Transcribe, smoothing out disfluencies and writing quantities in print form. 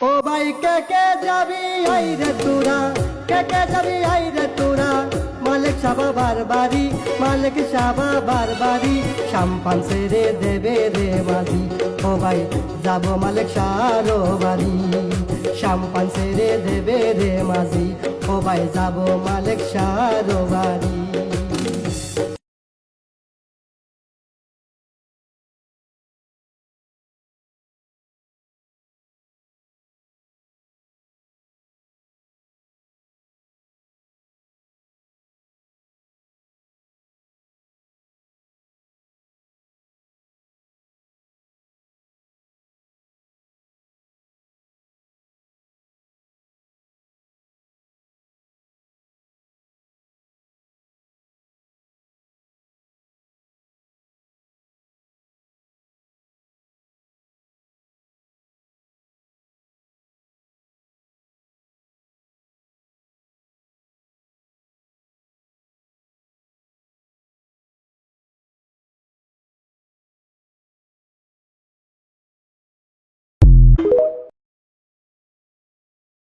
ও ভাই কে যাবি আই রে তোরা, কে যাবি আই রে তোরা, মালিক সাবাবার বাড়ি, মালিক সাবাবার বাড়ি, সাম্পান ছেড়ে দেবে রে মাঝি। ও ভাই যাব মালিক সারো বাড়ি, সাম্পান ছেড়ে দেবে রে মাঝি। ও ভাই যাব মালিক সারো বাড়ি।